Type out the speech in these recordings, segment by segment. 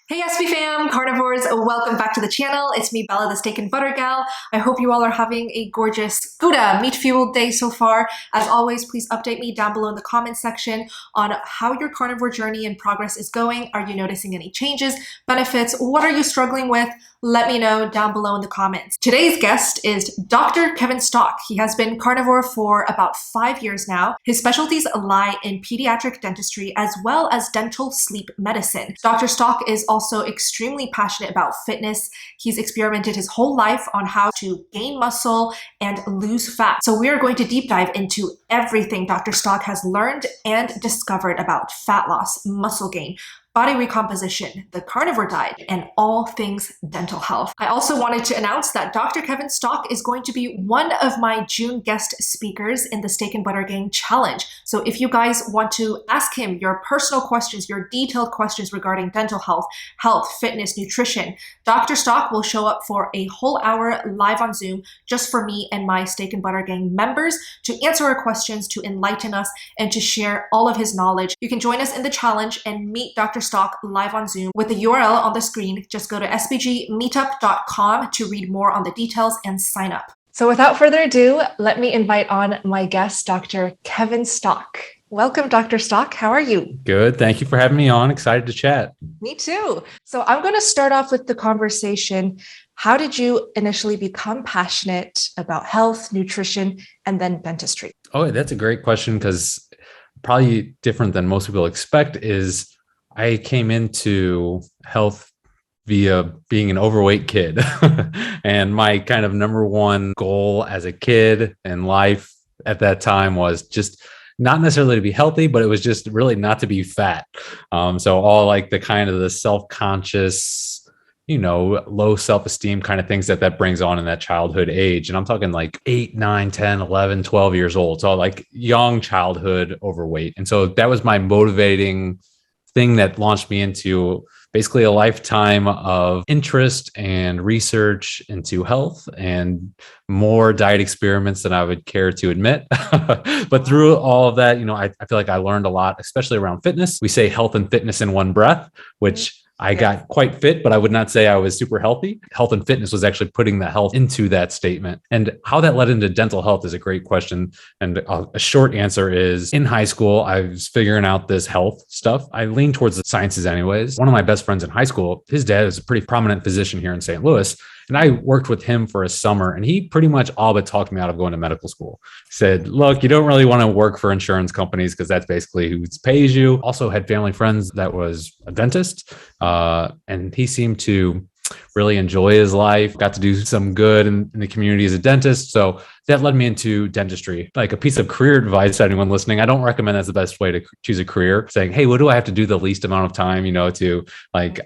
Hey SB fam, carnivores, welcome back to the channel. It's me, Bella, the steak and butter gal. I hope you all are having a gorgeous, Gouda, meat-fueled day so far. As always, please update me down below in the comments section on how your carnivore journey and progress is going. Are you noticing any changes, benefits? What are you struggling with? Let me know down below in the comments. Today's guest is Dr. Kevin Stock. He has been carnivore for about 5 years now. His specialties lie in pediatric dentistry as well as dental sleep medicine. Dr. Stock is also extremely passionate about fitness. He's experimented his whole life on how to gain muscle and lose fat. So we are going to deep dive into everything Dr. Stock has learned and discovered about fat loss, muscle gain, body recomposition, the carnivore diet, and all things dental health. I also wanted to announce that Dr. Kevin Stock is going to be one of my June guest speakers in the Steak and Butter Gang Challenge. So if you guys want to ask him your personal questions, your detailed questions regarding dental health, fitness, nutrition, Dr. Stock will show up for a whole hour live on Zoom just for me and my Steak and Butter Gang members to answer our questions, to enlighten us, and to share all of his knowledge. You can join us in the challenge and meet Dr. Stock live on Zoom with the URL on the screen. Just go to sbgmeetup.com to read more on the details and sign up. So without further ado, let me invite on my guest, Dr. Kevin Stock. Welcome, Dr. Stock. How are you? Good. Thank you for having me on. Excited to chat. Me too. So I'm going to start off with the conversation. How did you initially become passionate about health, nutrition, and then dentistry? Oh, that's a great question because probably different than most people expect is I came into health via being an overweight kid. And my kind of number one goal as a kid in life at that time was just not necessarily to be healthy, but it was just really not to be fat. So all like the kind of the self-conscious, low self-esteem kind of things that brings on in that childhood age. And I'm talking like 8, 9, 10, 11, 12 years old. So like young childhood overweight. And so that was my motivating thing that launched me into basically a lifetime of interest and research into health and more diet experiments than I would care to admit. But through all of that, I feel like I learned a lot, especially around fitness. We say health and fitness in one breath, which I got quite fit, but I would not say I was super healthy. Health and fitness was actually putting the health into that statement. And how that led into dental health is a great question. And a short answer is in high school, I was figuring out this health stuff. I leaned towards the sciences anyways. One of my best friends in high school, his dad is a pretty prominent physician here in St. Louis. And I worked with him for a summer and he pretty much all but talked me out of going to medical school. Said, look, you don't really want to work for insurance companies because that's basically who pays you. Also had family friends that was a dentist. And he seemed to really enjoy his life, got to do some good in the community as a dentist. So that led me into dentistry. Like a piece of career advice to anyone listening, I don't recommend that's the best way to choose a career. Saying, hey, what do I have to do the least amount of time, to like,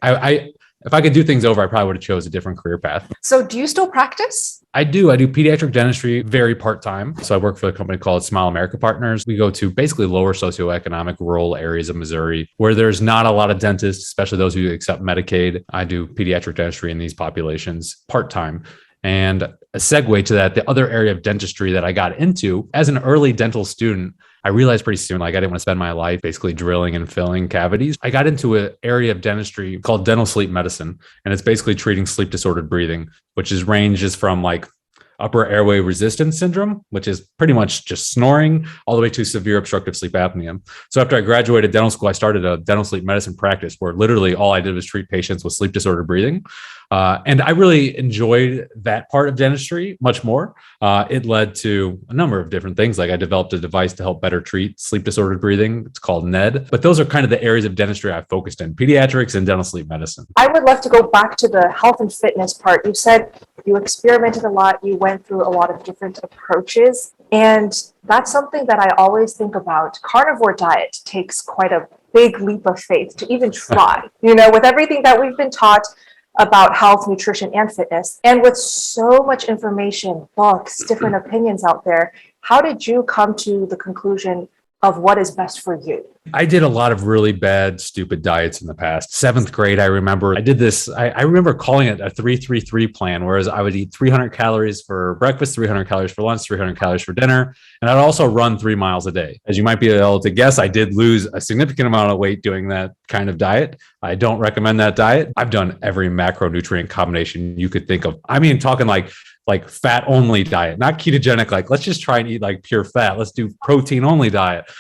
if I could do things over, I probably would have chose a different career path. So do you still practice? I do pediatric dentistry very part-time. So I work for a company called Smile America Partners. We go to basically lower socioeconomic rural areas of Missouri where there's not a lot of dentists, especially those who accept Medicaid. I do pediatric dentistry in these populations part-time. And a segue to that, the other area of dentistry that I got into as an early dental student, I realized pretty soon, like I didn't want to spend my life basically drilling and filling cavities. I got into an area of dentistry called dental sleep medicine. And it's basically treating sleep disordered breathing, which ranges from like upper airway resistance syndrome, which is pretty much just snoring, all the way to severe obstructive sleep apnea. So after I graduated dental school, I started a dental sleep medicine practice where literally all I did was treat patients with sleep disordered breathing. And I really enjoyed that part of dentistry much more. It led to a number of different things. Like I developed a device to help better treat sleep disordered breathing. It's called NED. But those are kind of the areas of dentistry I focused in, pediatrics and dental sleep medicine. I would love to go back to the health and fitness part. You said you experimented a lot. You went through a lot of different approaches. And that's something that I always think about. Carnivore diet takes quite a big leap of faith to even try, with everything that we've been taught about health, nutrition, and fitness. And with so much information, books, different opinions out there, how did you come to the conclusion of what is best for you? I did a lot of really bad, stupid diets in the past. Seventh grade, I remember I did this. I remember calling it a 3-3-3 plan, whereas I would eat 300 calories for breakfast, 300 calories for lunch, 300 calories for dinner. And I'd also run 3 miles a day. As you might be able to guess, I did lose a significant amount of weight doing that kind of diet. I don't recommend that diet. I've done every macronutrient combination you could think of. I mean, talking like fat only diet, not ketogenic. Like, let's just try and eat like pure fat. Let's do protein only diet.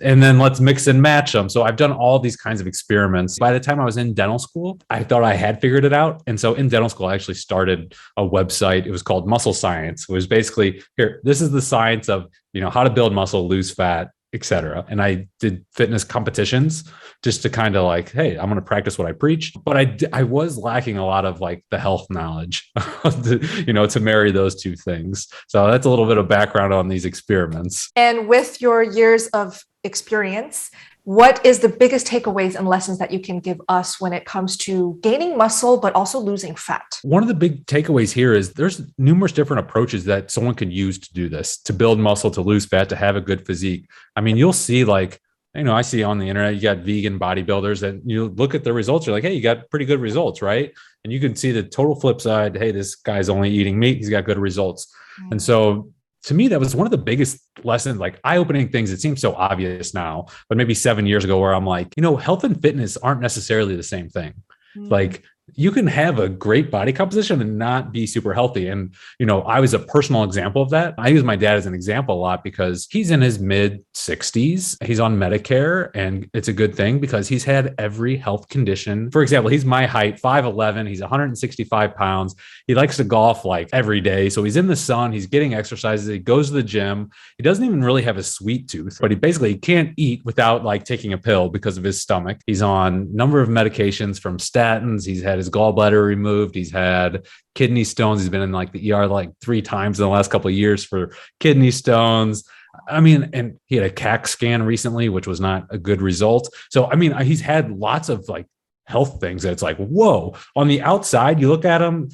And then let's mix and match them. So I've done all these kinds of experiments. By the time I was in dental school, I thought I had figured it out. And so in dental school, I actually started a website. It was called Muscle Science. It was basically, here, this is the science of, how to build muscle, lose fat, etc. And I did fitness competitions just to kind of like, hey, I'm going to practice what I preach. But I was lacking a lot of like the health knowledge, to marry those two things. So that's a little bit of background on these experiments. And with your years of experience, what is the biggest takeaways and lessons that you can give us when it comes to gaining muscle, but also losing fat? One of the big takeaways here is there's numerous different approaches that someone can use to do this, to build muscle, to lose fat, to have a good physique. I mean, you'll see like, I see on the internet, you got vegan bodybuilders and you look at the results, you're like, hey, you got pretty good results, right? And you can see the total flip side. Hey, this guy's only eating meat. He's got good results. Mm-hmm. And so to me, that was one of the biggest lessons, like eye-opening things. It seems so obvious now, but maybe 7 years ago where I'm like, health and fitness aren't necessarily the same thing. Mm-hmm. Like you can have a great body composition and not be super healthy. And, I was a personal example of that. I use my dad as an example a lot because he's in his mid 60s. He's on Medicare, and it's a good thing because he's had every health condition. For example, he's my height, 5'11". He's 165 pounds. He likes to golf like every day. So he's in the sun, he's getting exercises. He goes to the gym. He doesn't even really have a sweet tooth, but he can't eat without like taking a pill because of his stomach. He's on a number of medications from statins. He's had his gallbladder removed. He's had kidney stones. He's been in like the ER like 3 times in the last couple of years for kidney stones. I mean, and he had a CAC scan recently, which was not a good result. So, I mean, he's had lots of like health things that it's like, whoa, on the outside, you look at him,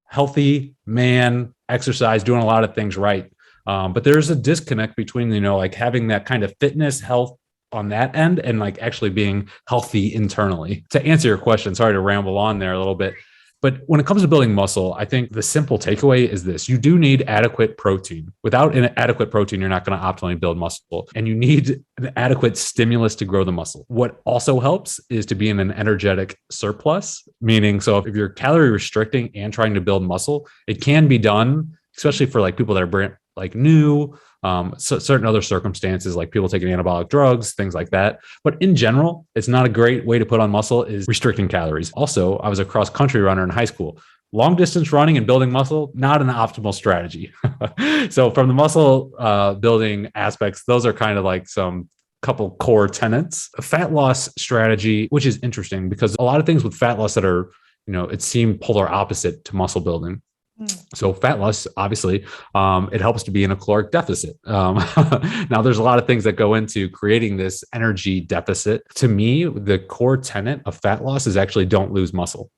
healthy man, exercise, doing a lot of things right. But there's a disconnect between, like having that kind of fitness, health on that end and like actually being healthy internally. To answer your question, sorry to ramble on there a little bit, but when it comes to building muscle, I think the simple takeaway is this: you do need adequate protein. Without an adequate protein, you're not going to optimally build muscle, and you need an adequate stimulus to grow the muscle. What also helps is to be in an energetic surplus, meaning, so if you're calorie restricting and trying to build muscle, it can be done, especially for like people that are like new, certain other circumstances, like people taking anabolic drugs, things like that. But in general, it's not a great way to put on muscle is restricting calories. Also, I was a cross country runner in high school. Long distance running and building muscle, not an optimal strategy. So from the muscle building aspects, those are kind of like some couple core tenets. A fat loss strategy, which is interesting because a lot of things with fat loss that are, it seemed polar opposite to muscle building. So fat loss, obviously, it helps to be in a caloric deficit. Now, there's a lot of things that go into creating this energy deficit. To me, the core tenet of fat loss is actually don't lose muscle.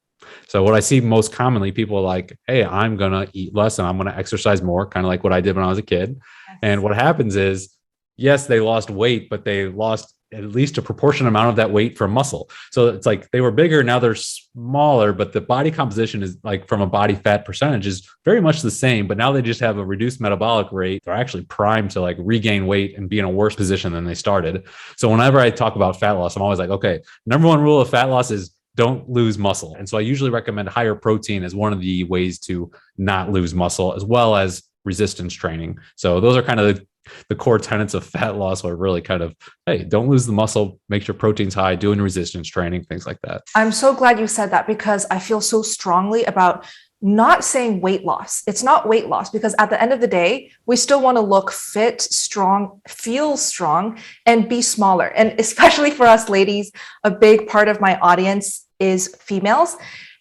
So what I see most commonly, people are like, hey, I'm going to eat less and I'm going to exercise more, kind of like what I did when I was a kid. Yes. And what happens is, yes, they lost weight, but they lost at least a proportionate amount of that weight from muscle. So it's like they were bigger, now they're smaller, but the body composition is like from a body fat percentage is very much the same, but now they just have a reduced metabolic rate. They're actually primed to like regain weight and be in a worse position than they started. So whenever I talk about fat loss, I'm always like, okay, number one rule of fat loss is don't lose muscle. And so I usually recommend higher protein as one of the ways to not lose muscle, as well as resistance training. So those are kind of the core tenets of fat loss are really kind of, hey, don't lose the muscle, make your proteins high, doing resistance training, things like that. I'm so glad you said that because I feel so strongly about not saying weight loss. It's not weight loss because at the end of the day, we still want to look fit, strong, feel strong, and be smaller. And especially for us ladies, a big part of my audience is females.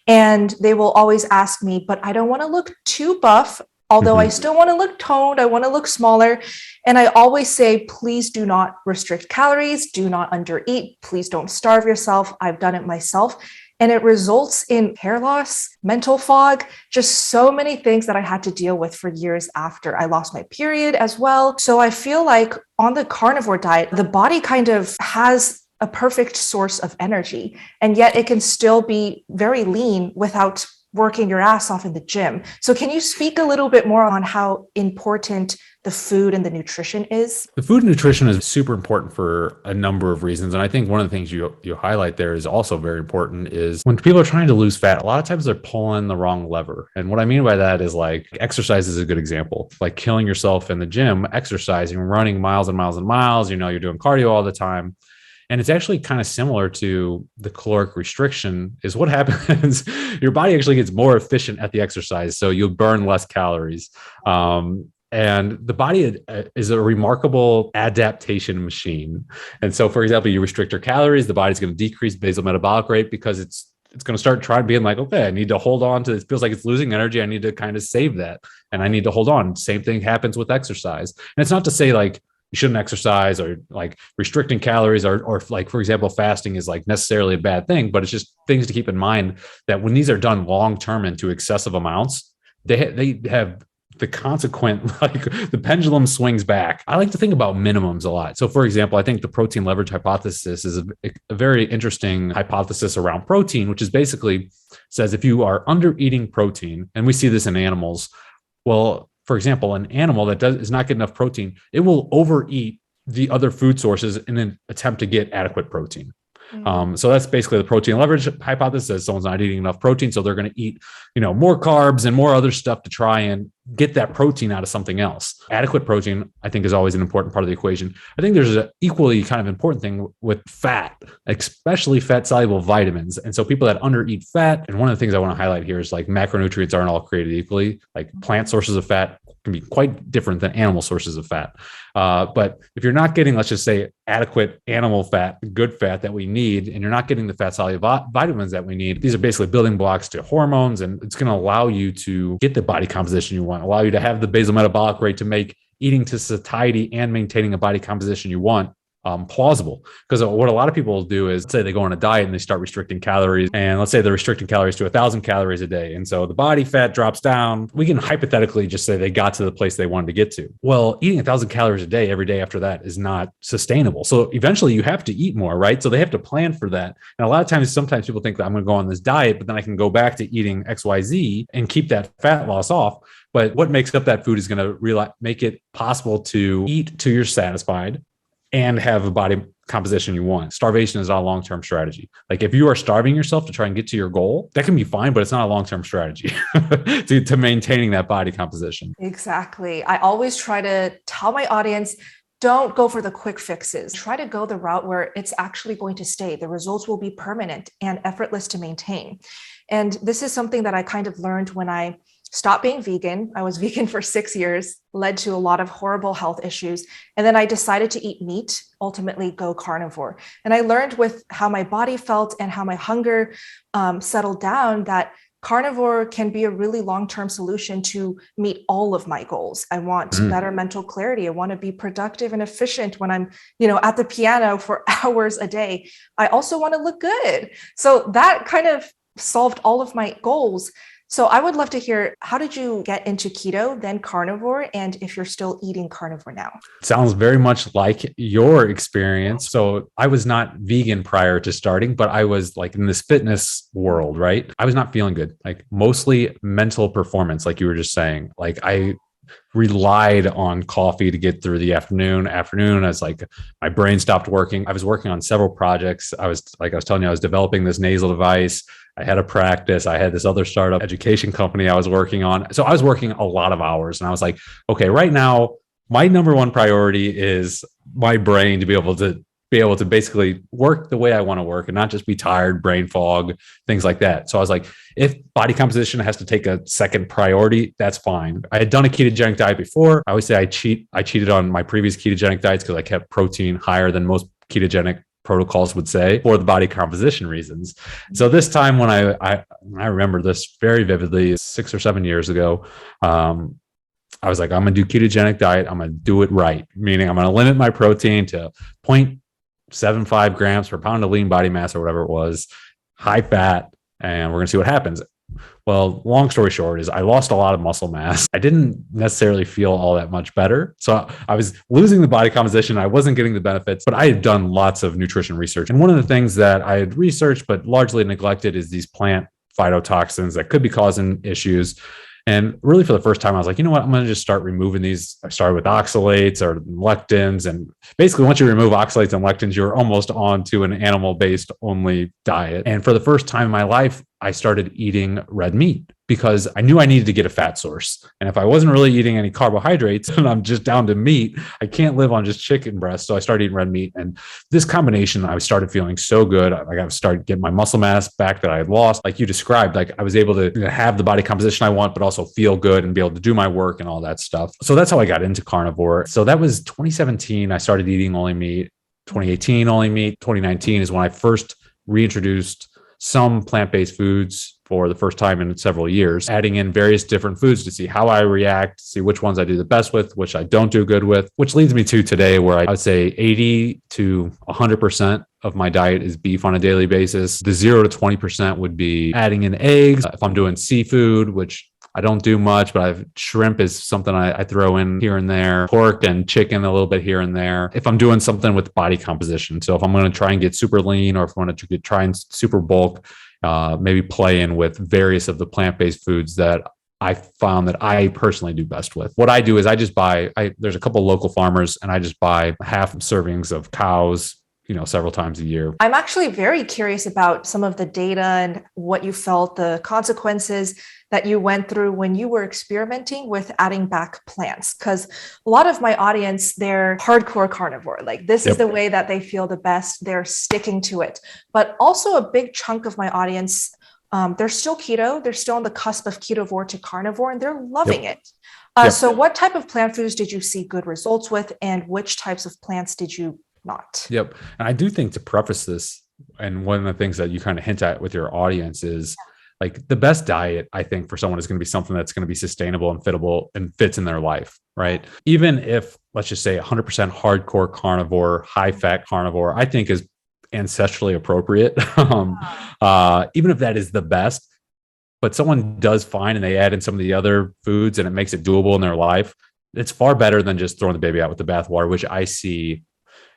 And they will always ask me, but I don't want to look too buff. Although I still want to look toned, I want to look smaller. And I always say, please do not restrict calories, do not undereat, please don't starve yourself. I've done it myself. And it results in hair loss, mental fog, just so many things that I had to deal with for years after. I lost my period as well. So I feel like on the carnivore diet, the body kind of has a perfect source of energy, and yet it can still be very lean without working your ass off in the gym. So can you speak a little bit more on how important the food and the nutrition is? The food and nutrition is super important for a number of reasons. And I think one of the things you highlight there is also very important is when people are trying to lose fat, a lot of times they're pulling the wrong lever. And what I mean by that is like exercise is a good example, like killing yourself in the gym, exercising, running miles and miles and miles, you're doing cardio all the time. And it's actually kind of similar to the caloric restriction is what happens. Your body actually gets more efficient at the exercise. So you'll burn less calories. And the body is a remarkable adaptation machine. And so, for example, you restrict your calories, the body's going to decrease basal metabolic rate because it's going to start trying being like, okay, I need to hold on to this. It feels like it's losing energy. I need to kind of save that. And I need to hold on. Same thing happens with exercise. And it's not to say like, you shouldn't exercise or like restricting calories or like, for example, fasting is like necessarily a bad thing, but it's just things to keep in mind that when these are done long-term into excessive amounts, they have the consequent, like the pendulum swings back. I like to think about minimums a lot. So for example, I think the protein leverage hypothesis is a very interesting hypothesis around protein, which is basically says if you are under eating protein, and we see this in animals, well, for example, an animal that is not getting enough protein, it will overeat the other food sources in an attempt to get adequate protein. So that's basically the protein leverage hypothesis. Someone's not eating enough protein, so they're going to eat, more carbs and more other stuff to try and get that protein out of something else. Adequate protein, I think, is always an important part of the equation. I think there's an equally kind of important thing with fat, especially fat-soluble vitamins. And so people that undereat fat, and one of the things I want to highlight here is like macronutrients aren't all created equally. Like plant sources of fat can be quite different than animal sources of fat. But if you're not getting, let's just say, adequate animal fat, good fat that we need, and you're not getting the fat soluble vitamins that we need, these are basically building blocks to hormones, and it's going to allow you to get the body composition you want, allow you to have the basal metabolic rate to make eating to satiety and maintaining a body composition you want plausible. Because what a lot of people do is say they go on a diet and they start restricting calories, and let's say they're restricting calories to 1,000 calories a day, and so the body fat drops down. We can hypothetically just say they got to the place they wanted to get to. Well, eating 1,000 calories a day every day after that is not sustainable. So eventually you have to eat more, right? So they have to plan for that. And a lot of times, sometimes people think that I'm going to go on this diet, but then I can go back to eating XYZ and keep that fat loss off. But what makes up that food is going to make it possible to eat till you're satisfied and have a body composition you want. Starvation is not a long-term strategy. Like if you are starving yourself to try and get to your goal, that can be fine, but it's not a long-term strategy to maintaining that body composition. Exactly. I always try to tell my audience, don't go for the quick fixes. Try to go the route where it's actually going to stay. The results will be permanent and effortless to maintain. And this is something that I kind of learned when I stopped being vegan. I was vegan for 6 years, led to a lot of horrible health issues. And then I decided to eat meat, ultimately go carnivore. And I learned with how my body felt and how my hunger settled down that carnivore can be a really long-term solution to meet all of my goals. I want better mental clarity. I want to be productive and efficient when I'm, at the piano for hours a day. I also want to look good. So that kind of solved all of my goals. So I would love to hear, how did you get into keto, then carnivore, and if you're still eating carnivore now? Sounds very much like your experience. So I was not vegan prior to starting, but I was like in this fitness world, right? I was not feeling good, like mostly mental performance, like you were just saying. Like I relied on coffee to get through the afternoon. As like my brain stopped working. I was working on several projects. I was telling you, I was developing this nasal device. I had a practice. I had this other startup education company I was working on. So I was working a lot of hours, and I was like, okay, right now, my number one priority is my brain to be able to basically work the way I want to work and not just be tired, brain fog, things like that. So I was like, if body composition has to take a second priority, that's fine. I had done a ketogenic diet before. I always say I cheated on my previous ketogenic diets because I kept protein higher than most ketogenic protocols would say for the body composition reasons. So this time when I remember this very vividly, 6 or 7 years ago, I was like, I'm going to do ketogenic diet. I'm going to do it right. Meaning I'm going to limit my protein to 0.75 grams per pound of lean body mass or whatever it was. high fat, and we're going to see what happens. Well, long story short is I lost a lot of muscle mass. I didn't necessarily feel all that much better. So I was losing the body composition. I wasn't getting the benefits, but I had done lots of nutrition research. And one of the things that I had researched, but largely neglected, is these plant phytotoxins that could be causing issues. And really, for the first time, I was like, you know what? I'm going to just start removing these. I started with oxalates or lectins. And basically, once you remove oxalates and lectins, you're almost on to an animal-based only diet. And for the first time in my life, I started eating red meat because I knew I needed to get a fat source. And if I wasn't really eating any carbohydrates and I'm just down to meat, I can't live on just chicken breast. So I started eating red meat. And this combination, I started feeling so good. I started getting my muscle mass back that I had lost. Like you described, like I was able to have the body composition I want, but also feel good and be able to do my work and all that stuff. So that's how I got into carnivore. So that was 2017. I started eating only meat. 2018, only meat. 2019 is when I first reintroduced some plant-based foods for the first time in several years, adding in various different foods to see how I react, see which ones I do the best with, which I don't do good with, which leads me to today where I would say 80 to 100% of my diet is beef on a daily basis. The 0 to 20% would be adding in eggs. If I'm doing seafood, which I don't do much, but shrimp is something I throw in here and there. Pork and chicken a little bit here and there. If I'm doing something with body composition. So if I'm going to try and get super lean, or if I want to try and super bulk, maybe play in with various of the plant-based foods that I found that I personally do best with. What I do is I just buy, there's a couple of local farmers, and I just buy half servings of cows, several times a year. I'm actually very curious about some of the data and what you felt, the consequences that you went through when you were experimenting with adding back plants. Because a lot of my audience, they're hardcore carnivore. Like this is the way that they feel the best. They're sticking to it. But also a big chunk of my audience, they're still keto. They're still on the cusp of ketovore to carnivore, and they're loving it. So what type of plant foods did you see good results with, and which types of plants did you not? And I do think, to preface this, and one of the things that you kind of hint at with your audience is like the best diet, I think, for someone is going to be something that's going to be sustainable and fittable and fits in their life, right? Even if, let's just say, 100% hardcore carnivore, high fat carnivore, I think is ancestrally appropriate. Even if that is the best, but someone does fine and they add in some of the other foods and it makes it doable in their life, it's far better than just throwing the baby out with the bathwater, which I see.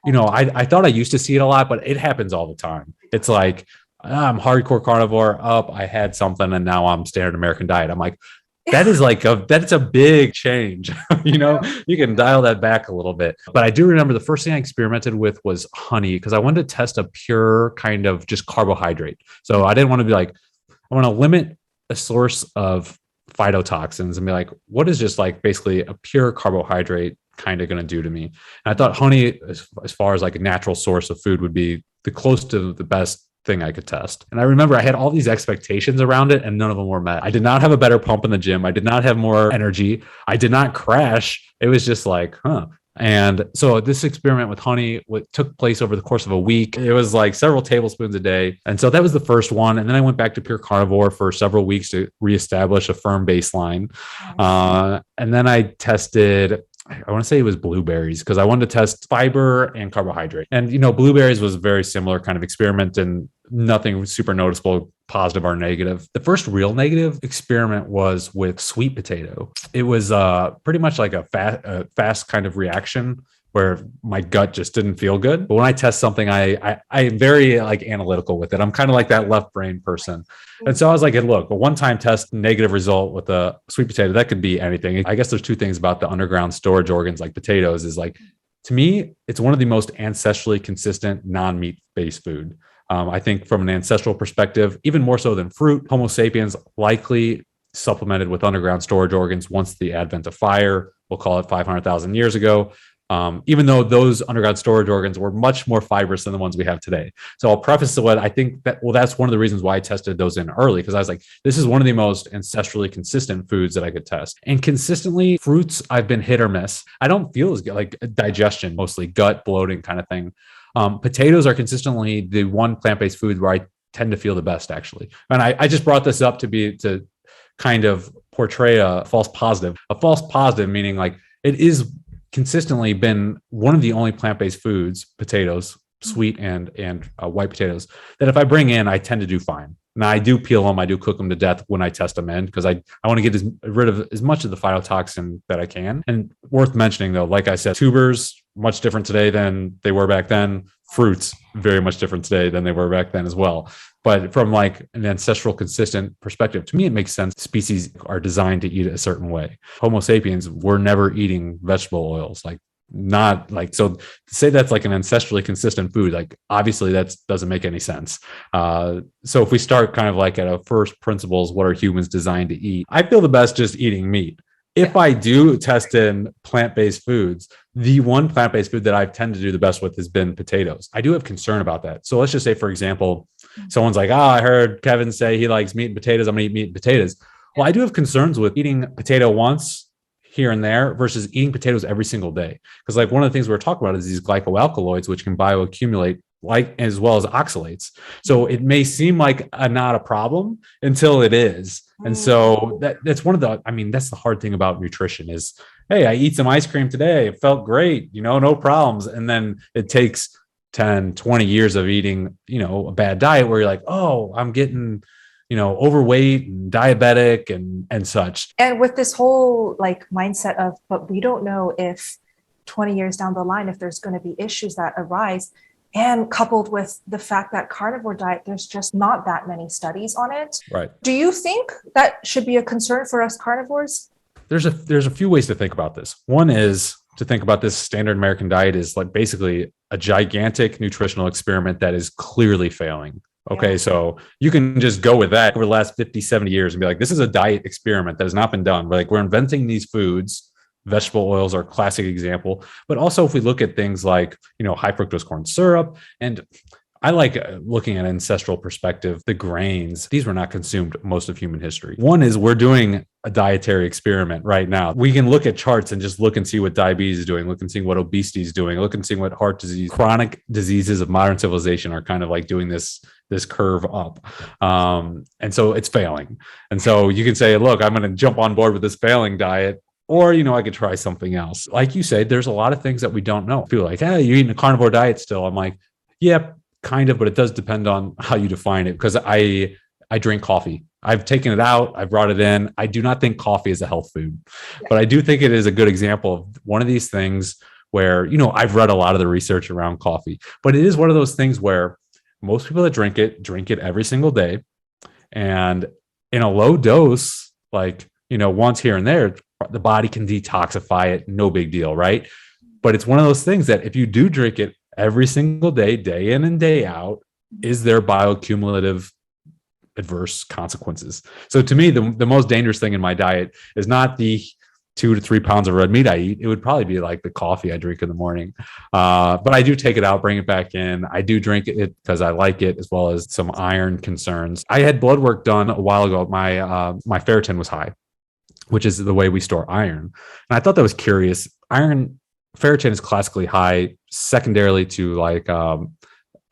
I thought I used to see it a lot, but it happens all the time. It's like, I'm hardcore carnivore, I had something and now I'm standard American diet. I'm like, that is that's a big change. You can dial that back a little bit. But I do remember the first thing I experimented with was honey, because I wanted to test a pure kind of just carbohydrate. So I didn't want to be like, I want to limit a source of phytotoxins and be like, what is just like basically a pure carbohydrate kind of going to do to me? And I thought honey, as far as like a natural source of food, would be the close to the best thing I could test. And I remember I had all these expectations around it and none of them were met. I did not have a better pump in the gym. I did not have more energy. I did not crash. It was just like, And so this experiment with honey took place over the course of a week. It was like several tablespoons a day. And so that was the first one. And then I went back to pure carnivore for several weeks to reestablish a firm baseline. And then I tested, I want to say it was blueberries, because I wanted to test fiber and carbohydrate. And, blueberries was a very similar kind of experiment and nothing super noticeable, positive or negative. The first real negative experiment was with sweet potato. It was pretty much like a fast kind of reaction where my gut just didn't feel good. But when I test something, I'm very like analytical with it. I'm kind of like that left brain person. And so I was like, hey, look, a one-time test negative result with a sweet potato, that could be anything. I guess there's two things about the underground storage organs like potatoes is like, to me, it's one of the most ancestrally consistent non-meat based food. I think from an ancestral perspective, even more so than fruit, Homo sapiens likely supplemented with underground storage organs once the advent of fire, we'll call it 500,000 years ago. Even though those underground storage organs were much more fibrous than the ones we have today. So I'll preface what I think that's one of the reasons why I tested those in early, because I was like, this is one of the most ancestrally consistent foods that I could test. And consistently, fruits, I've been hit or miss. I don't feel as good, like digestion, mostly gut bloating kind of thing. Potatoes are consistently the one plant-based food where I tend to feel the best, actually. And I just brought this up to kind of portray a false positive. A false positive meaning like it is consistently been one of the only plant-based foods, potatoes sweet and white potatoes, that if I bring in, I tend to do fine. Now I do peel them, I do cook them to death when I test them in, because I want to get rid of as much of the phytotoxin that I can. And worth mentioning though, like I said, tubers, much different today than they were back then. Fruits, very much different today than they were back then as well. But from like an ancestral consistent perspective, to me, it makes sense. Species are designed to eat a certain way. Homo sapiens were never eating vegetable oils, like not like, so to say that's like an ancestrally consistent food, like obviously that doesn't make any sense. So if we start kind of like at a first principles, what are humans designed to eat? I feel the best just eating meat. If I do test in plant-based foods, the one plant-based food that I tend to do the best with has been potatoes. I do have concern about that. So let's just say, for example, someone's like, I heard Kevin say he likes meat and potatoes. I'm going to eat meat and potatoes. Well, I do have concerns with eating potato once here and there versus eating potatoes every single day. Because like one of the things we're talking about is these glycoalkaloids, which can bioaccumulate like as well as oxalates. So it may seem like not a problem until it is. And so that's one of the, I mean, that's the hard thing about nutrition is, hey, I eat some ice cream today. It felt great, no problems. And then it takes 10, 20 years of eating, a bad diet where you're like, oh, I'm getting, overweight and diabetic and such. And with this whole like mindset of, but we don't know if 20 years down the line, if there's going to be issues that arise. And coupled with the fact that carnivore diet, there's just not that many studies on it. Right. Do you think that should be a concern for us carnivores? There's a few ways to think about this. One is to think about this standard American diet is like basically a gigantic nutritional experiment that is clearly failing. Okay, yeah. So you can just go with that over the last 50, 70 years and be like, this is a diet experiment that has not been done. We're inventing these foods. Vegetable oils are a classic example, but also if we look at things like, high fructose corn syrup, and I like looking at ancestral perspective, the grains, these were not consumed most of human history. One is we're doing a dietary experiment right now. We can look at charts and just look and see what diabetes is doing, look and see what obesity is doing, look and see what heart disease, chronic diseases of modern civilization are kind of like doing this curve up. And so it's failing. And so you can say, look, I'm going to jump on board with this failing diet. Or, I could try something else. Like you say, there's a lot of things that we don't know. People are like, hey, you're eating a carnivore diet still. I'm like, yeah, kind of, but it does depend on how you define it. Because I drink coffee. I've taken it out. I've brought it in. I do not think coffee is a health food, but I do think it is a good example of one of these things where, I've read a lot of the research around coffee, but it is one of those things where most people that drink it every single day. And in a low dose, like, once here and there, the body can detoxify it. No big deal, right? But it's one of those things that if you do drink it every single day, day in and day out, is there bioaccumulative adverse consequences? So to me, the most dangerous thing in my diet is not the 2 to 3 pounds of red meat I eat. It would probably be like the coffee I drink in the morning. But I do take it out, bring it back in. I do drink it because I like it, as well as some iron concerns. I had blood work done a while ago. My ferritin was high, which is the way we store iron. And I thought that was curious. Ferritin is classically high secondarily to like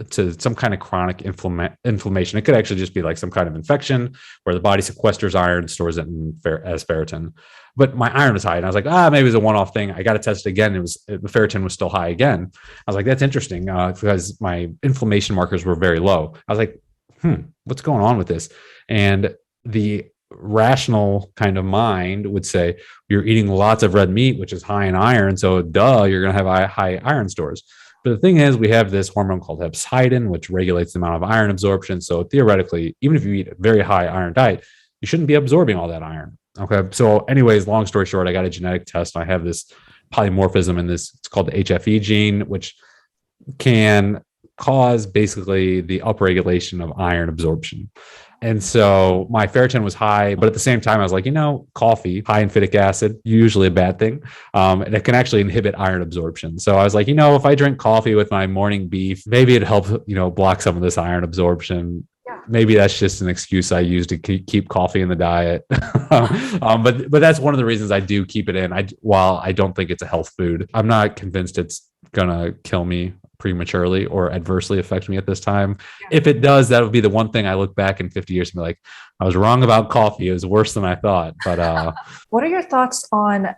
to some kind of chronic inflammation. It could actually just be like some kind of infection where the body sequesters iron, stores it as ferritin. But my iron was high, and I was like, maybe it was a one-off thing. I got to test it again. The ferritin was still high again. I was like, that's interesting because my inflammation markers were very low. I was like, what's going on with this? And the rational kind of mind would say you're eating lots of red meat, which is high in iron, so you're going to have high iron stores. But the thing is, we have this hormone called hepcidin, which regulates the amount of iron absorption. So theoretically, even if you eat a very high iron diet, you shouldn't be absorbing all that iron. Okay, so anyways, long story short, I got a genetic test. I have this polymorphism in this, it's called the HFE gene, which can cause basically the upregulation of iron absorption. And so my ferritin was high, but at the same time, I was like, coffee, high in phytic acid, usually a bad thing. And it can actually inhibit iron absorption. So I was like, if I drink coffee with my morning beef, maybe it'd help, block some of this iron absorption. Yeah. Maybe that's just an excuse I use to keep coffee in the diet. But that's one of the reasons I do keep it in. While I don't think it's a health food, I'm not convinced it's going to kill me prematurely or adversely affect me at this time. Yeah. If it does, that would be the one thing I look back in 50 years and be like, I was wrong about coffee. It was worse than I thought. But what are your thoughts on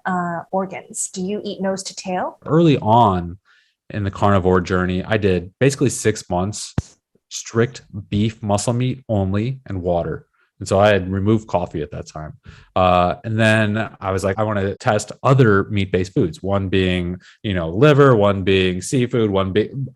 organs? Do you eat nose to tail? Early on, in the carnivore journey, I did basically 6 months strict beef muscle meat only and water. And so I had removed coffee at that time. And then I was like, I want to test other meat-based foods, one being, liver, one being seafood,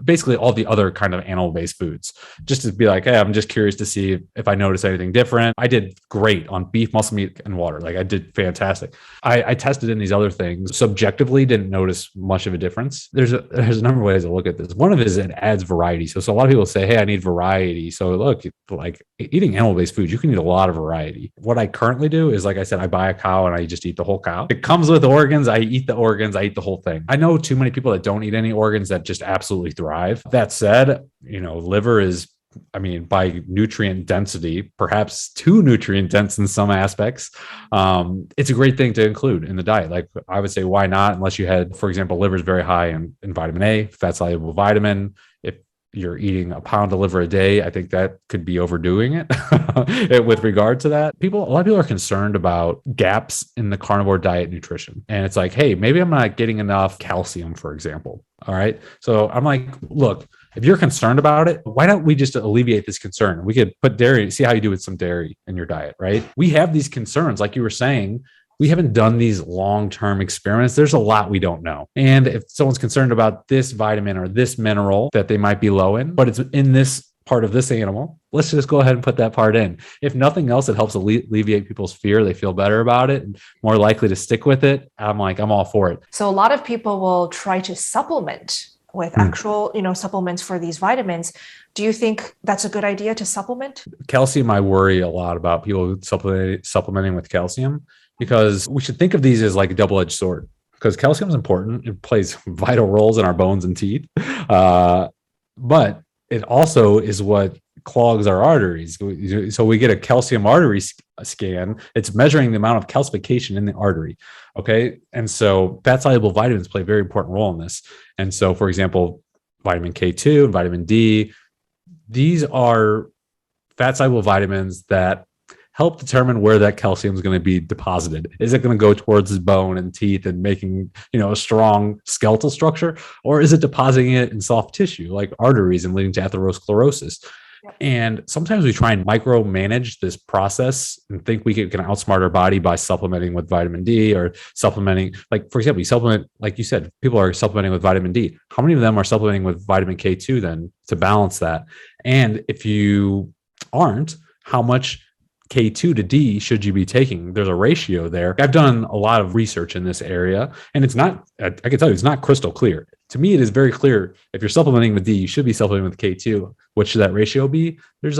basically all the other kind of animal-based foods, just to be like, hey, I'm just curious to see if I notice anything different. I did great on beef, muscle meat, and water. Like I did fantastic. I tested in these other things. Subjectively, didn't notice much of a difference. There's a number of ways to look at this. One of it is it adds variety. So a lot of people say, hey, I need variety. So look, like eating animal-based foods, you can eat a lot of variety. What I currently do is, like I said, I buy a cow and I just eat the whole cow. It comes with organs. I eat the organs. I eat the whole thing. I know too many people that don't eat any organs that just absolutely thrive. That said, liver is, by nutrient density, perhaps too nutrient dense in some aspects. It's a great thing to include in the diet. Like I would say, why not? Unless you had, for example, liver is very high in vitamin A, fat soluble vitamin. If you're eating a pound of liver a day, I think that could be overdoing it with regard to that. A lot of people are concerned about gaps in the carnivore diet nutrition. And it's like, hey, maybe I'm not getting enough calcium, for example. All right. So I'm like, look, if you're concerned about it, why don't we just alleviate this concern? We could put dairy, see how you do with some dairy in your diet, right? We have these concerns, like you were saying. We haven't done these long-term experiments. There's a lot we don't know. And if someone's concerned about this vitamin or this mineral that they might be low in, but it's in this part of this animal, let's just go ahead and put that part in. If nothing else, it helps alleviate people's fear. They feel better about it and more likely to stick with it. I'm all for it. So a lot of people will try to supplement with actual, supplements for these vitamins. Do you think that's a good idea to supplement? Calcium, I worry a lot about people supplementing with calcium, because we should think of these as like a double-edged sword, because calcium is important. It plays vital roles in our bones and teeth. But it also is what clogs our arteries. So we get a calcium artery scan. It's measuring the amount of calcification in the artery. Okay. And so fat soluble vitamins play a very important role in this. And so, for example, vitamin K2 and vitamin D, these are fat soluble vitamins that help determine where that calcium is going to be deposited. Is it going to go towards his bone and teeth and making, a strong skeletal structure, or is it depositing it in soft tissue like arteries and leading to atherosclerosis? Yep. And sometimes we try and micromanage this process and think we can outsmart our body by supplementing with vitamin D or supplementing, like, for example, you supplement, like you said, people are supplementing with vitamin D. How many of them are supplementing with vitamin K2 then to balance that? And if you aren't, how much K2 to D should you be taking? There's a ratio there. I've done a lot of research in this area, and it's not, I can tell you, it's not crystal clear. To me, it is very clear. If you're supplementing with D, you should be supplementing with K2. What should that ratio be? There's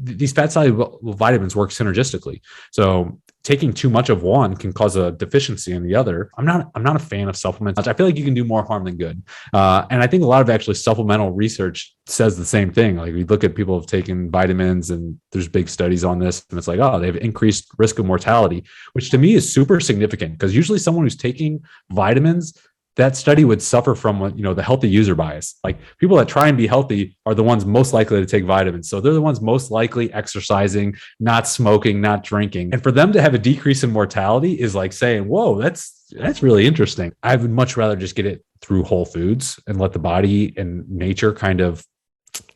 these fat soluble vitamins work synergistically. So taking too much of one can cause a deficiency in the other. I'm not a fan of supplements. I feel like you can do more harm than good. And I think a lot of actually supplemental research says the same thing. Like we look at people who have taken vitamins, and there's big studies on this, and it's like, oh, they have increased risk of mortality, which to me is super significant, because usually someone who's taking vitamins, that study would suffer from, the healthy user bias. Like people that try and be healthy are the ones most likely to take vitamins. So they're the ones most likely exercising, not smoking, not drinking. And for them to have a decrease in mortality is like saying, whoa, that's really interesting. I would much rather just get it through whole foods and let the body and nature kind of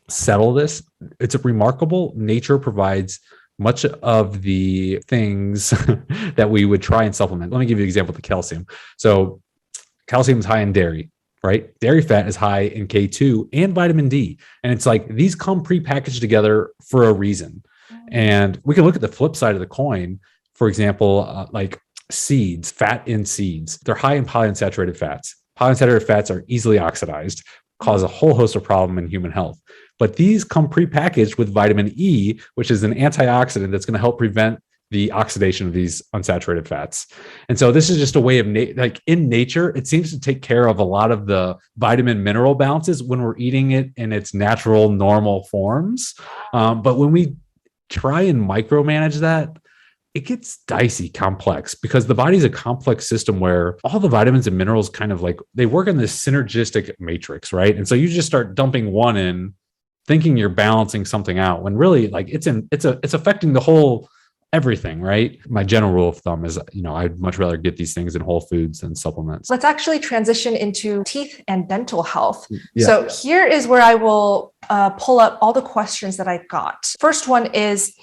settle this. It's remarkable. Nature provides much of the things that we would try and supplement. Let me give you an example of the calcium. So calcium is high in dairy, right? Dairy fat is high in K2 and vitamin D. And it's like these come prepackaged together for a reason. And we can look at the flip side of the coin. For example, like seeds, fat in seeds. They're high in polyunsaturated fats. Polyunsaturated fats are easily oxidized, cause a whole host of problems in human health. But these come prepackaged with vitamin E, which is an antioxidant that's going to help prevent the oxidation of these unsaturated fats. And so this is just a way of like in nature, it seems to take care of a lot of the vitamin mineral balances when we're eating it in its natural, normal forms. But when we try and micromanage that, it gets dicey, complex, because the body's a complex system where all the vitamins and minerals kind of like, they work in this synergistic matrix, right? And so you just start dumping one in, thinking you're balancing something out, when really like it's affecting the whole everything, right? My general rule of thumb is, I'd much rather get these things in whole foods than supplements. Let's actually transition into teeth and dental health. Yeah. So here is where I will pull up all the questions that I got. First one is,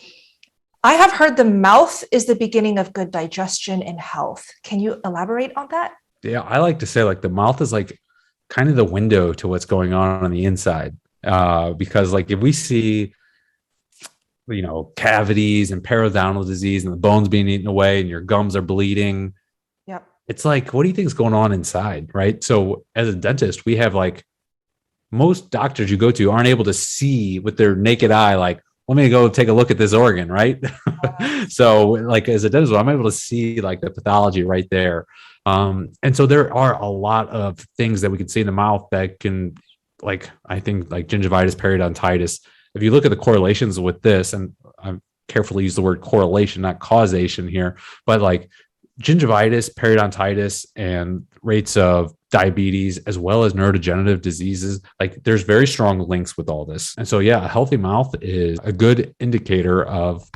I have heard the mouth is the beginning of good digestion and health. Can you elaborate on that? Yeah, I like to say like the mouth is like kind of the window to what's going on the inside. Because like if we see, cavities and periodontal disease and the bones being eaten away and your gums are bleeding, yep, it's like, what do you think is going on inside, right? So as a dentist, we have like most doctors you go to aren't able to see with their naked eye, like, let me go take a look at this organ, right? So like as a dentist, I'm able to see like the pathology right there. And so there are a lot of things that we can see in the mouth that can, like, I think like gingivitis, periodontitis. If you look at the correlations with this, and I'm carefully use the word correlation, not causation here, but like gingivitis, periodontitis, and rates of diabetes, as well as neurodegenerative diseases, like there's very strong links with all this. And so, yeah, a healthy mouth is a good indicator of,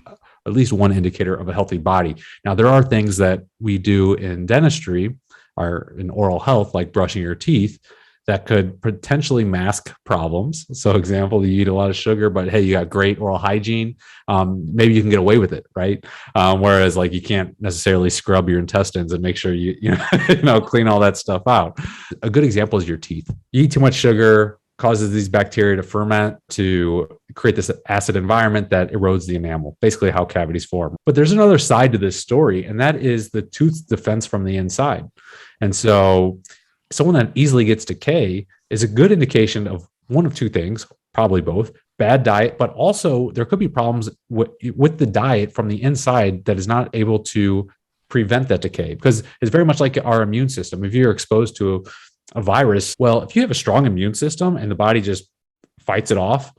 at least one indicator of a healthy body. Now, there are things that we do in dentistry or in oral health, like brushing your teeth, that could potentially mask problems. So example, you eat a lot of sugar, but hey, you got great oral hygiene. Maybe you can get away with it, right? Whereas like you can't necessarily scrub your intestines and make sure you clean all that stuff out. A good example is your teeth. You eat too much sugar, causes these bacteria to ferment to create this acid environment that erodes the enamel, basically how cavities form. But there's another side to this story, and that is the tooth's defense from the inside. And so someone that easily gets decay is a good indication of one of two things, probably both: bad diet, but also there could be problems with the diet from the inside that is not able to prevent that decay, because it's very much like our immune system. If you're exposed to a virus, well, if you have a strong immune system and the body just fights it off,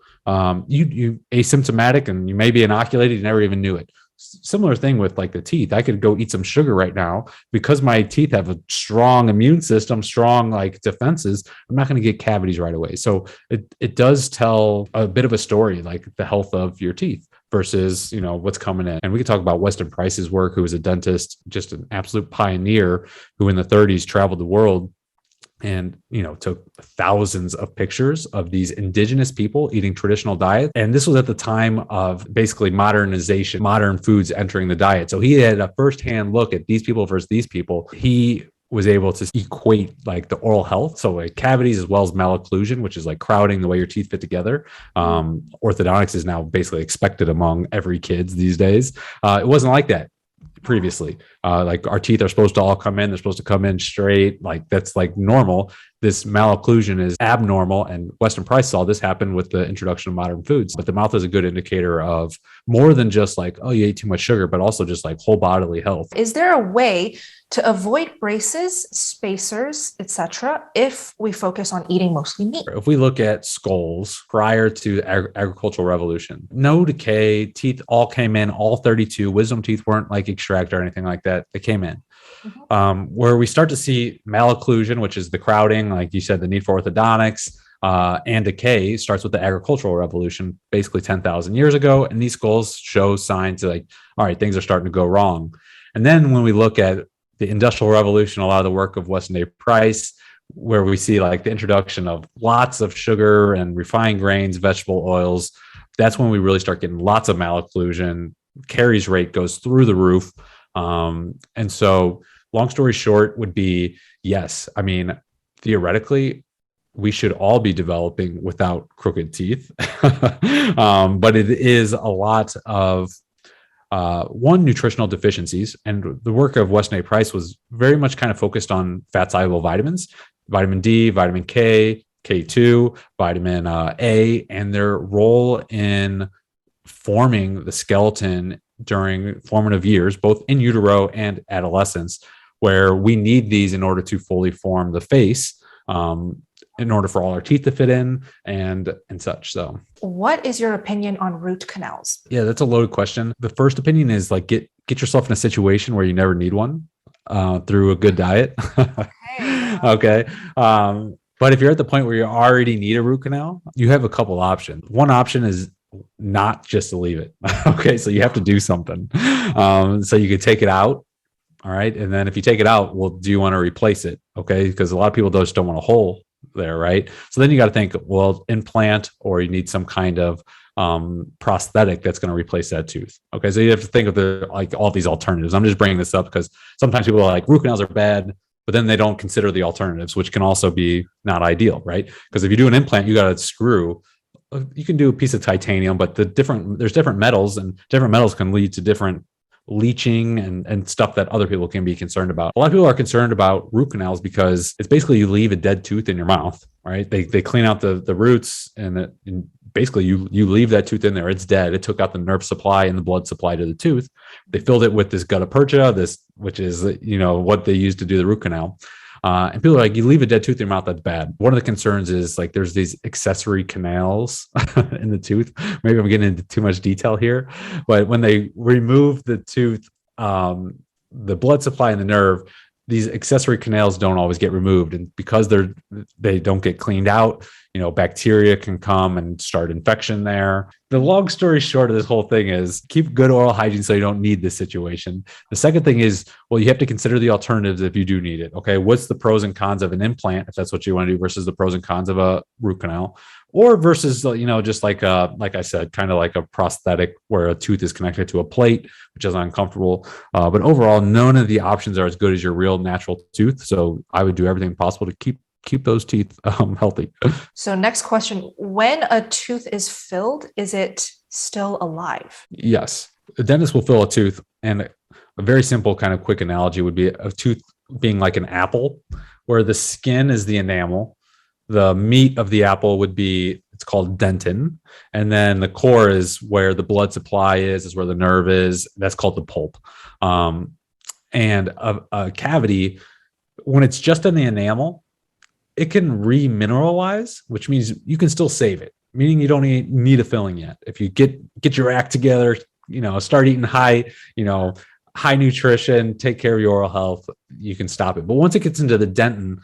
you asymptomatic and you may be inoculated, you never even knew it. Similar thing with like the teeth. I could go eat some sugar right now because my teeth have a strong immune system, strong like defenses. I'm not going to get cavities right away. So it does tell a bit of a story, like the health of your teeth versus, what's coming in. And we could talk about Weston Price's work, who was a dentist, just an absolute pioneer, who in the 30s traveled the world and, took thousands of pictures of these indigenous people eating traditional diet. And this was at the time of basically modernization, modern foods entering the diet. So he had a firsthand look at these people versus these people. He was able to equate like the oral health, so like cavities as well as malocclusion, which is like crowding the way your teeth fit together. Orthodontics is now basically expected among every kids these days. It wasn't like that previously. Like our teeth are supposed to all come in, they're supposed to come in straight, like that's like normal. This malocclusion is abnormal, and Weston Price saw this happen with the introduction of modern foods. But the mouth is a good indicator of more than just like, oh, you ate too much sugar, but also just like whole bodily health. Is there a way to avoid braces, spacers, etc., if we focus on eating mostly meat? If we look at skulls prior to the agricultural revolution, no decay, teeth all came in, all 32. Wisdom teeth weren't like extracted or anything like that. They came in. Where we start to see malocclusion, which is the crowding, like you said, the need for orthodontics, and decay starts with the agricultural revolution, basically 10,000 years ago. And these skulls show signs of like, all right, things are starting to go wrong. And then when we look at the industrial revolution, a lot of the work of Weston A. Price, where we see like the introduction of lots of sugar and refined grains, vegetable oils, that's when we really start getting lots of malocclusion. Caries rate goes through the roof. And so long story short would be, yes, I mean, theoretically, we should all be developing without crooked teeth. But it is a lot of nutritional deficiencies. And the work of Weston A. Price was very much kind of focused on fat-soluble vitamins, vitamin D, vitamin K, K2, vitamin A, and their role in forming the skeleton during formative years, both in utero and adolescence, where we need these in order to fully form the face, in order for all our teeth to fit in and such. So what is your opinion on root canals? Yeah, that's a loaded question. The first opinion is like get yourself in a situation where you never need one through a good diet. Okay. But if you're at the point where you already need a root canal, you have a couple options. One option is not just to leave it. Okay. So you have to do something. So you could take it out. All right. And then if you take it out, well, do you want to replace it? Okay. Because a lot of people just don't want a hole there. Right. So then you got to think, well, implant, or you need some kind of prosthetic that's going to replace that tooth. Okay. So you have to think of all these alternatives. I'm just bringing this up because sometimes people are like, root canals are bad, but then they don't consider the alternatives, which can also be not ideal. Right. Because if you do an implant, you got to screw. You can do a piece of titanium, but there's different metals, and different metals can lead to different leaching and stuff that other people can be concerned about. A lot of people are concerned about root canals because it's basically you leave a dead tooth in your mouth, right? They clean out the roots, and basically you leave that tooth in there. It's dead. It took out the nerve supply and the blood supply to the tooth. They filled it with this gutta percha, which is what they use to do the root canal. And people are like, you leave a dead tooth in your mouth, that's bad. One of the concerns is like there's these accessory canals in the tooth. Maybe I'm getting into too much detail here, but when they remove the tooth, the blood supply and the nerve, these accessory canals don't always get removed. And because they don't get cleaned out, bacteria can come and start infection there. The long story short of this whole thing is keep good oral hygiene so you don't need this situation. The second thing is, well, you have to consider the alternatives if you do need it. Okay. What's the pros and cons of an implant, if that's what you want to do, versus the pros and cons of a root canal, or versus, just like I said, kind of like a prosthetic where a tooth is connected to a plate, which is uncomfortable. But overall, none of the options are as good as your real natural tooth. So I would do everything possible to keep those teeth healthy. So next question, when a tooth is filled, is it still alive? Yes. A dentist will fill a tooth, and a very simple kind of quick analogy would be a tooth being like an apple, where the skin is the enamel. The meat of the apple it's called dentin. And then the core is where the blood supply is where the nerve is. That's called the pulp. And a cavity, when it's just in the enamel, it can remineralize, which means you can still save it, meaning you don't need a filling yet. If you get your act together, start eating high nutrition, take care of your oral health, you can stop it. But once it gets into the dentin,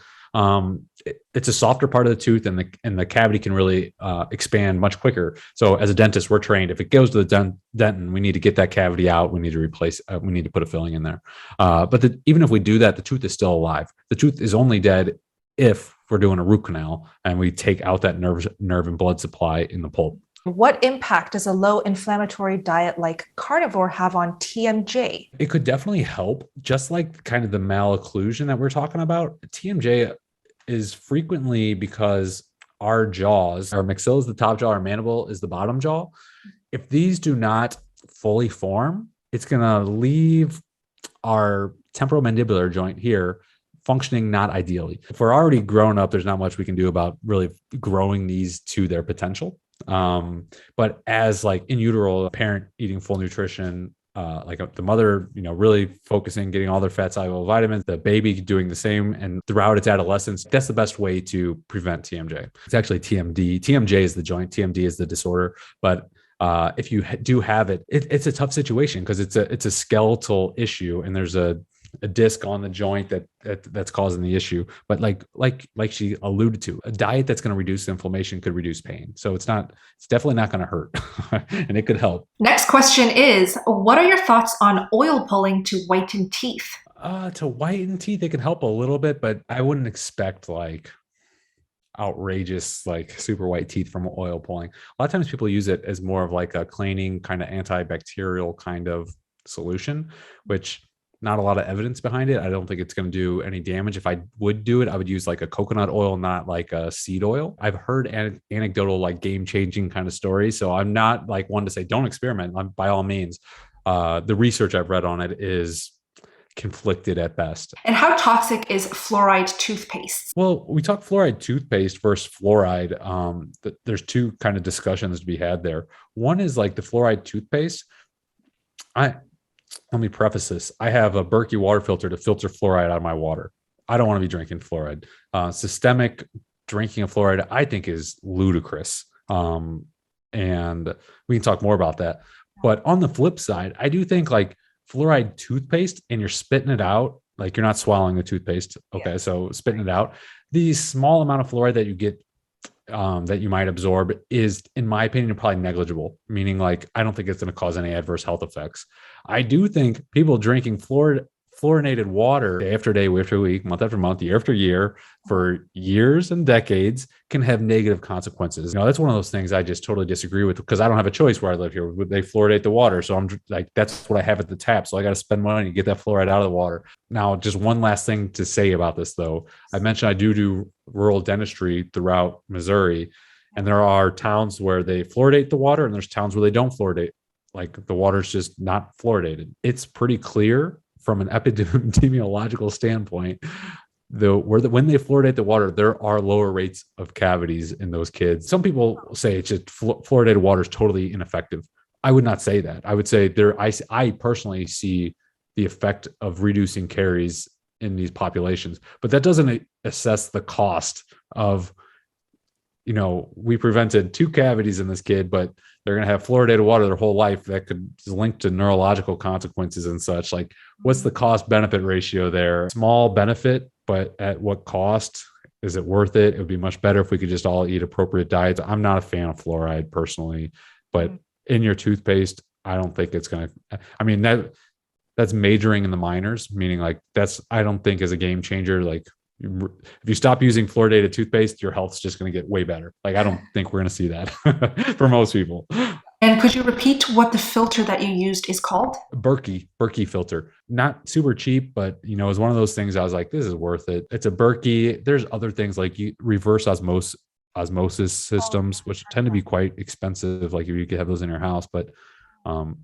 it's a softer part of the tooth, and the cavity can really expand much quicker. So as a dentist, we're trained, if it goes to the dentin, we need to get that cavity out. We need to replace, we need to put a filling in there. But even if we do that, the tooth is still alive. The tooth is only dead if we're doing a root canal and we take out that nerve and blood supply in the pulp. What impact does a low inflammatory diet like carnivore have on TMJ? It could definitely help, just like kind of the malocclusion that we're talking about. TMJ is frequently because our jaws, our maxilla is the top jaw, our mandible is the bottom jaw. If these do not fully form, it's going to leave our temporomandibular joint here functioning not ideally. If we're already grown up, there's not much we can do about really growing these to their potential. But as like in utero, a parent eating full nutrition, the mother, really focusing, getting all their fat soluble vitamins, the baby doing the same, and throughout its adolescence, that's the best way to prevent TMJ. It's actually TMD. TMJ is the joint, TMD is the disorder. But if you do have it, it's a tough situation because it's a skeletal issue, and there's a disc on the joint that's causing the issue. But like she alluded to, a diet that's going to reduce inflammation could reduce pain. So it's definitely not going to hurt and it could help. Next question is, what are your thoughts on oil pulling to whiten teeth? To whiten teeth, it can help a little bit, but I wouldn't expect like outrageous, like super white teeth from oil pulling. A lot of times people use it as more of like a cleaning kind of antibacterial kind of solution, which not a lot of evidence behind it. I don't think it's going to do any damage. If I would do it, I would use like a coconut oil, not like a seed oil. I've heard anecdotal, like game-changing kind of stories. So I'm not like one to say, don't experiment. By all means, the research I've read on it is conflicted at best. And how toxic is fluoride toothpaste? Well, we talk fluoride toothpaste versus fluoride. There's two kind of discussions to be had there. One is like the fluoride toothpaste. Let me preface this. I have a Berkey water filter to filter fluoride out of my water. I don't want to be drinking fluoride. Systemic drinking of fluoride, I think, is ludicrous. And we can talk more about that. But on the flip side, I do think like fluoride toothpaste, and you're spitting it out, like you're not swallowing the toothpaste. Okay. Yeah. So spitting it out, the small amount of fluoride that you get that you might absorb is, in my opinion, probably negligible, meaning like I don't think it's going to cause any adverse health effects. I do think people drinking fluorinated water day after day, week after week, month after month, year after year, for years and decades can have negative consequences. That's one of those things I just totally disagree with, because I don't have a choice where I live here. They fluoridate the water. So I'm like, that's what I have at the tap. So I got to spend money to get that fluoride out of the water. Now, just one last thing to say about this, though. I mentioned I do rural dentistry throughout Missouri, and there are towns where they fluoridate the water and there's towns where they don't fluoridate. Like the water's just not fluoridated. It's pretty clear from an epidemiological standpoint, when they fluoridate the water, there are lower rates of cavities in those kids. Some people say it's just fluoridated water is totally ineffective. I would not say that. I would say I personally see the effect of reducing caries in these populations, but that doesn't assess the cost of, we prevented 2 cavities in this kid, but they're going to have fluoridated water their whole life that could link to neurological consequences and such. Like, what's the cost benefit ratio there? Small benefit, but at what cost? Is it worth it? It would be much better if we could just all eat appropriate diets. I'm not a fan of fluoride personally, but in your toothpaste, I don't think it's going to, that's majoring in the minors, meaning like I don't think is a game changer. Like, if you stop using fluoridated toothpaste, your health's just going to get way better. Like, I don't think we're going to see that for most people. And could you repeat what the filter that you used is called? Berkey filter. Not super cheap, but it's one of those things I was like, this is worth it. It's a Berkey. There's other things like reverse osmosis systems, which tend to be quite expensive. Like if you could have those in your house, but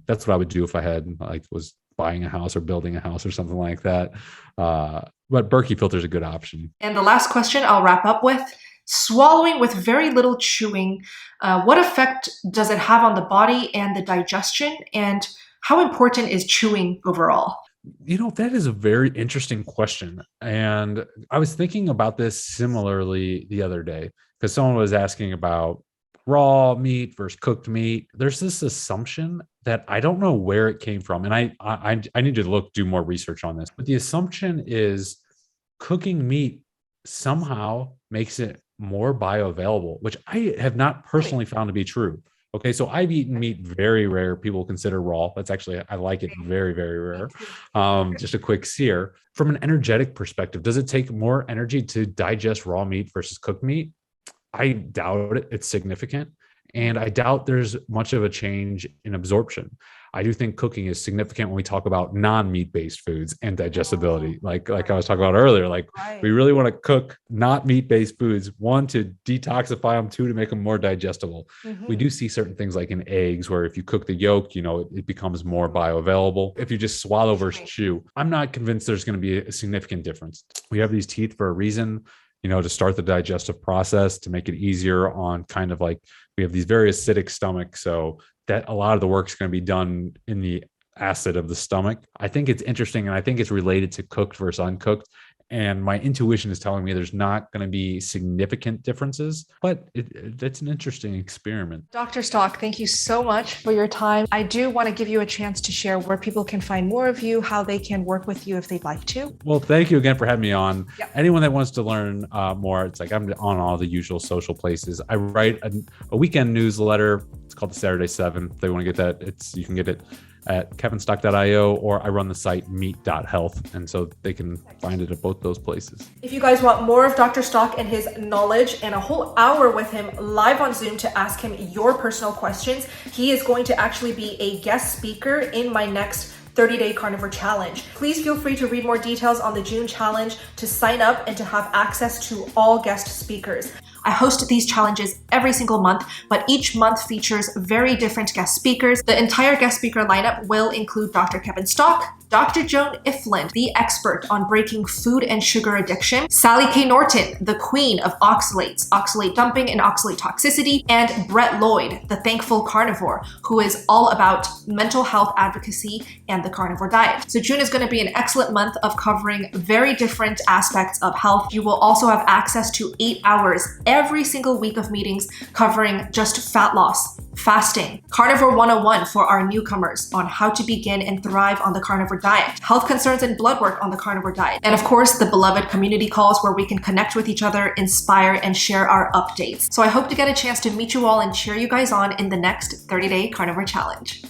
that's what I would do if I was buying a house or building a house or something like that. But Berkey filter is a good option. And the last question I'll wrap up with: swallowing with very little chewing, what effect does it have on the body and the digestion? And how important is chewing overall? That is a very interesting question. And I was thinking about this similarly the other day, because someone was asking about raw meat versus cooked meat. There's this assumption that I don't know where it came from. And I need to do more research on this. But the assumption is cooking meat somehow makes it more bioavailable, which I have not personally found to be true. Okay, so I've eaten meat very rare. People consider raw. That's actually, I like it very, very rare. Just a quick sear. From an energetic perspective, does it take more energy to digest raw meat versus cooked meat? I doubt it. It's significant. And I doubt there's much of a change in absorption. I do think cooking is significant when we talk about non-meat based foods and digestibility. Like I was talking about earlier, we really want to cook not meat based foods, 1, to detoxify them, 2, to make them more digestible. We do see certain things like in eggs, where if you cook the yolk, it becomes more bioavailable. If you just swallow versus chew, I'm not convinced there's going to be a significant difference. We have these teeth for a reason, to start the digestive process, to make it easier on kind of like, we have these very acidic stomachs. So that a lot of the work is going to be done in the acid of the stomach. I think it's interesting. And I think it's related to cooked versus uncooked. And my intuition is telling me there's not going to be significant differences, but it's an interesting experiment. Dr. Stock, thank you so much for your time. I do want to give you a chance to share where people can find more of you, how they can work with you if they'd like to. Well, thank you again for having me on. Yep. Anyone that wants to learn more, it's like I'm on all the usual social places. I write a weekend newsletter. It's called the Saturday 7. If they want to get that, you can get it at kevinstock.io, or I run the site meat.health. And so they can find it at both those places. If you guys want more of Dr. Stock and his knowledge and a whole hour with him live on Zoom to ask him your personal questions, he is going to actually be a guest speaker in my next 30-day carnivore challenge. Please feel free to read more details on the June challenge, to sign up and to have access to all guest speakers. I host these challenges every single month, but each month features very different guest speakers. The entire guest speaker lineup will include Dr. Kevin Stock, Dr. Joan Ifland, the expert on breaking food and sugar addiction, Sally K. Norton, the queen of oxalates, oxalate dumping and oxalate toxicity, and Brett Lloyd, the thankful carnivore, who is all about mental health advocacy and the carnivore diet. So June is going to be an excellent month of covering very different aspects of health. You will also have access to 8 hours every single week of meetings covering just fat loss, fasting, Carnivore 101 for our newcomers on how to begin and thrive on the carnivore diet, health concerns and blood work on the carnivore diet, and of course, the beloved community calls where we can connect with each other, inspire, and share our updates. So I hope to get a chance to meet you all and cheer you guys on in the next 30-day carnivore challenge.